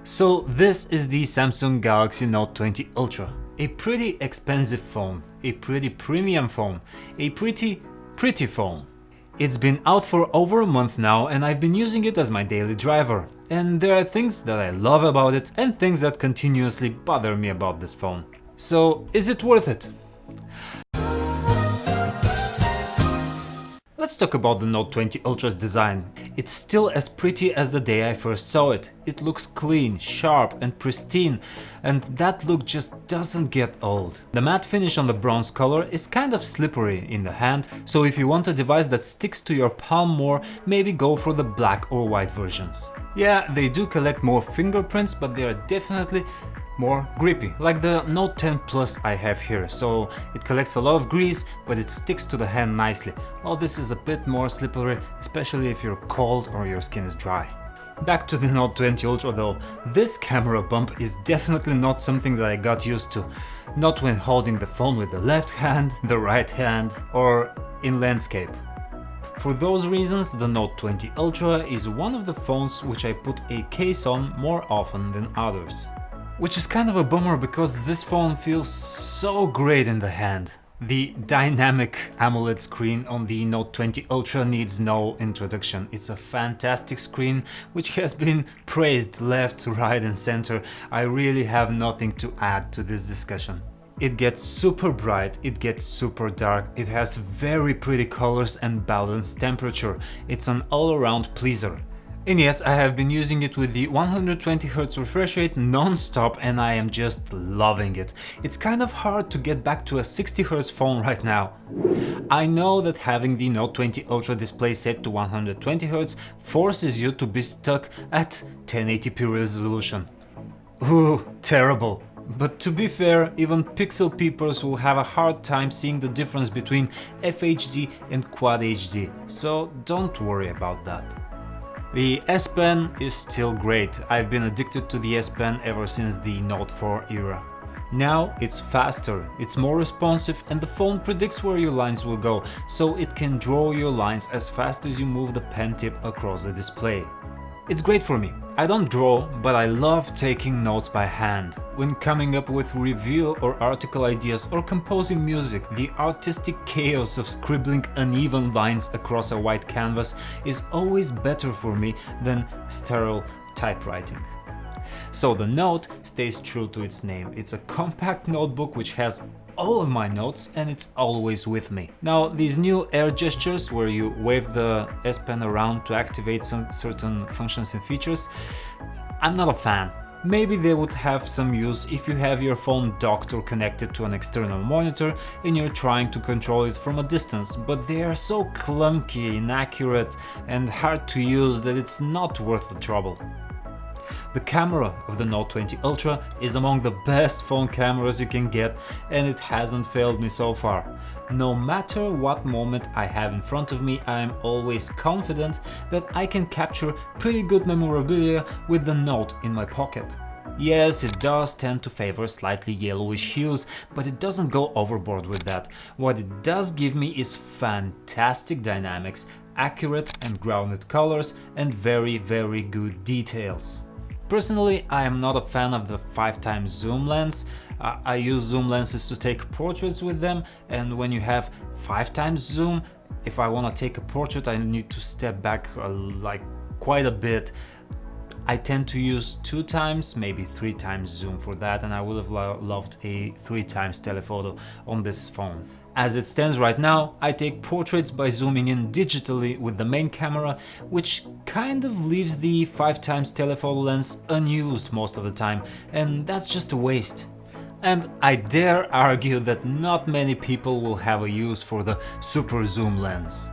So this is the Samsung Galaxy Note 20 Ultra. A pretty expensive phone, a pretty premium phone, a pretty phone. It's been out for over a month now and I've been using it as my daily driver. And there are things that I love about it and things that continuously bother me about this phone. So is it worth it? Let's talk about the Note 20 Ultra's design. It's still as pretty as the day I first saw it. It looks clean, sharp and pristine, and that look just doesn't get old. The matte finish on the bronze color is kind of slippery in the hand, so if you want a device that sticks to your palm more, maybe go for the black or white versions. Yeah, they do collect more fingerprints, but they are definitely more grippy, like the Note 10 Plus I have here, so it collects a lot of grease, but it sticks to the hand nicely, while this is a bit more slippery, especially if you're cold or your skin is dry. Back to the Note 20 Ultra though, this camera bump is definitely not something that I got used to, not when holding the phone with the left hand, the right hand, or in landscape. For those reasons, the Note 20 Ultra is one of the phones which I put a case on more often than others. Which is kind of a bummer because this phone feels so great in the hand. The dynamic AMOLED screen on the Note 20 Ultra needs no introduction. It's a fantastic screen which has been praised left, right and center. I really have nothing to add to this discussion. It gets super bright, it gets super dark, it has very pretty colors and balanced temperature. It's an all-around pleaser. And yes, I have been using it with the 120Hz refresh rate non-stop and I am just loving it. It's kind of hard to get back to a 60Hz phone right now. I know that having the Note 20 Ultra display set to 120Hz forces you to be stuck at 1080p resolution. Ooh, terrible. But to be fair, even pixel peepers will have a hard time seeing the difference between FHD and Quad HD, so don't worry about that. The S Pen is still great. I've been addicted to the S Pen ever since the Note 4 era. Now it's faster, it's more responsive and the phone predicts where your lines will go, so it can draw your lines as fast as you move the pen tip across the display. It's great for me. I don't draw, but I love taking notes by hand. When coming up with review or article ideas or composing music, the artistic chaos of scribbling uneven lines across a white canvas is always better for me than sterile typewriting. So the Note stays true to its name. It's a compact notebook which has all of my notes and it's always with me. Now these new air gestures where you wave the S Pen around to activate some certain functions and features, I'm not a fan. Maybe they would have some use if you have your phone docked or connected to an external monitor and you're trying to control it from a distance, but they are so clunky, inaccurate and hard to use that it's not worth the trouble. The camera of the Note 20 Ultra is among the best phone cameras you can get and it hasn't failed me so far. No matter what moment I have in front of me, I am always confident that I can capture pretty good memorabilia with the Note in my pocket. Yes, it does tend to favor slightly yellowish hues, but it doesn't go overboard with that. What it does give me is fantastic dynamics, accurate and grounded colors and very good details. Personally, I am not a fan of the 5x zoom lens. I use zoom lenses to take portraits with them, and when you have 5x zoom, if I want to take a portrait I need to step back like quite a bit. I tend to use 2x, maybe 3x zoom for that, and I would have loved a 3x telephoto on this phone. As it stands right now, I take portraits by zooming in digitally with the main camera, which kind of leaves the 5x telephoto lens unused most of the time, and that's just a waste. And I dare argue that not many people will have a use for the super zoom lens.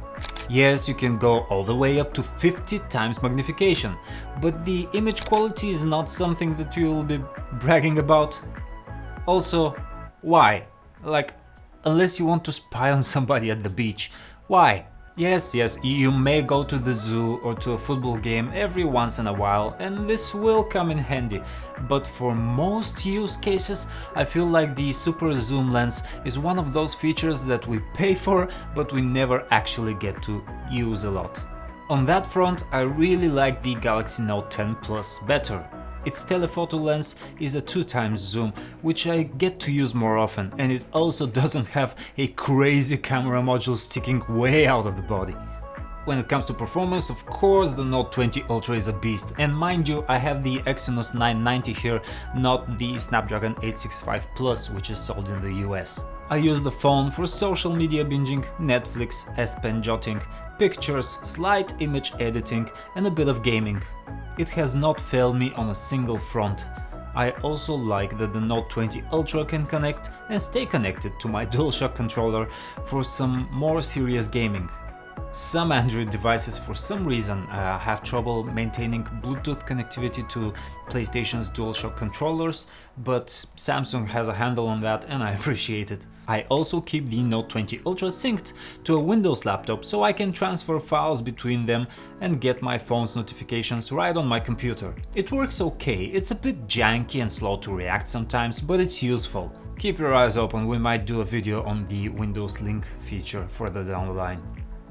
Yes, you can go all the way up to 50x magnification, but the image quality is not something that you'll be bragging about. Also, why? Like, unless you want to spy on somebody at the beach. Why? Yes, you may go to the zoo or to a football game every once in a while and this will come in handy, but for most use cases I feel like the super zoom lens is one of those features that we pay for but we never actually get to use a lot. On that front, I really like the Galaxy Note 10 Plus better. Its telephoto lens is a 2x zoom, which I get to use more often, and it also doesn't have a crazy camera module sticking way out of the body. When it comes to performance, of course the Note 20 Ultra is a beast, and mind you, I have the Exynos 990 here, not the Snapdragon 865 Plus, which is sold in the US. I use the phone for social media binging, Netflix, S Pen jotting, pictures, slight image editing and a bit of gaming. It has not failed me on a single front. I also like that the Note 20 Ultra can connect and stay connected to my DualShock controller for some more serious gaming. Some Android devices for some reason have trouble maintaining Bluetooth connectivity to PlayStation's DualShock controllers, but Samsung has a handle on that and I appreciate it. I also keep the Note 20 Ultra synced to a Windows laptop so I can transfer files between them and get my phone's notifications right on my computer. It works okay, it's a bit janky and slow to react sometimes, but it's useful. Keep your eyes open, we might do a video on the Windows Link feature further down the line.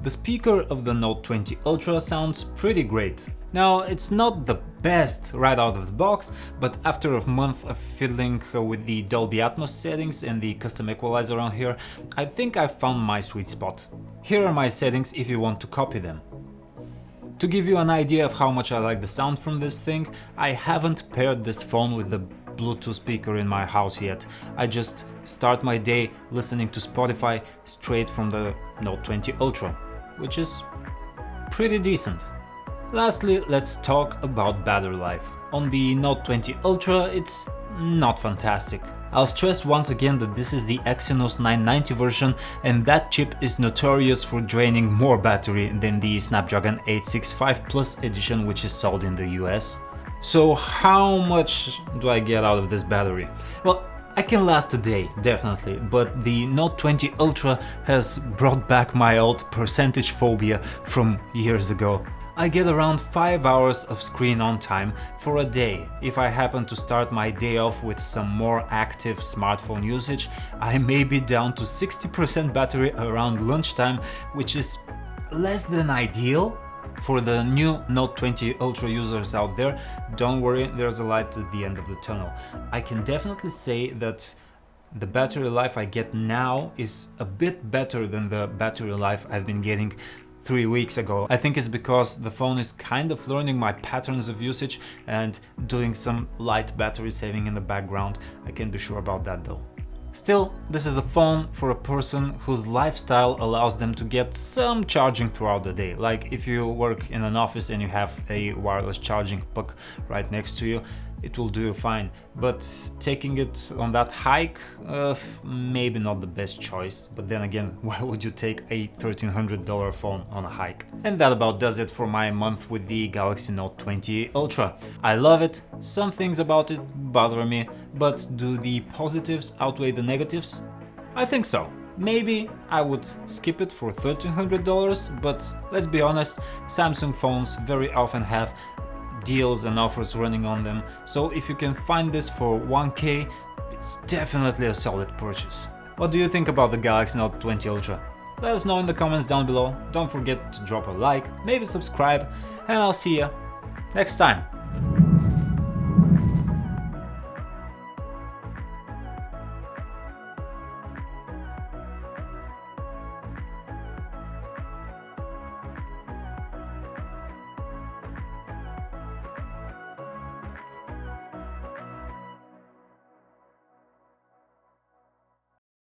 The speaker of the Note 20 Ultra sounds pretty great. Now, it's not the best right out of the box, but after a month of fiddling with the Dolby Atmos settings and the custom equalizer on here, I think I've found my sweet spot. Here are my settings if you want to copy them. To give you an idea of how much I like the sound from this thing, I haven't paired this phone with the Bluetooth speaker in my house yet. I just start my day listening to Spotify straight from the Note 20 Ultra, which is pretty decent. Lastly, let's talk about battery life. On the Note 20 Ultra, it's not fantastic. I'll stress once again that this is the Exynos 990 version, and that chip is notorious for draining more battery than the Snapdragon 865 Plus edition, which is sold in the US. So how much do I get out of this battery? Well, I can last a day, definitely, but the Note 20 Ultra has brought back my old percentage phobia from years ago. I get around 5 hours of screen on time for a day. If I happen to start my day off with some more active smartphone usage, I may be down to 60% battery around lunchtime, which is less than ideal. For the new Note 20 Ultra users out there, don't worry, there's a light at the end of the tunnel. I can definitely say that the battery life I get now is a bit better than the battery life I've been getting 3 weeks ago. I think it's because the phone is kind of learning my patterns of usage and doing some light battery saving in the background. I can be sure about that though. Still, this is a phone for a person whose lifestyle allows them to get some charging throughout the day. Like if you work in an office and you have a wireless charging puck right next to you, it will do you fine. But taking it on that hike, maybe not the best choice. But then again, why would you take a $1,300 phone on a hike? And that about does it for my month with the Galaxy Note 20 Ultra. I love it, some things about it bother me, but do the positives outweigh the negatives? I think so. Maybe I would skip it for $1,300, but let's be honest, Samsung phones very often have deals and offers running on them, so if you can find this for 1K, it's definitely a solid purchase. What do you think about the Galaxy Note 20 Ultra? Let us know in the comments down below, don't forget to drop a like, maybe subscribe, and I'll see ya next time.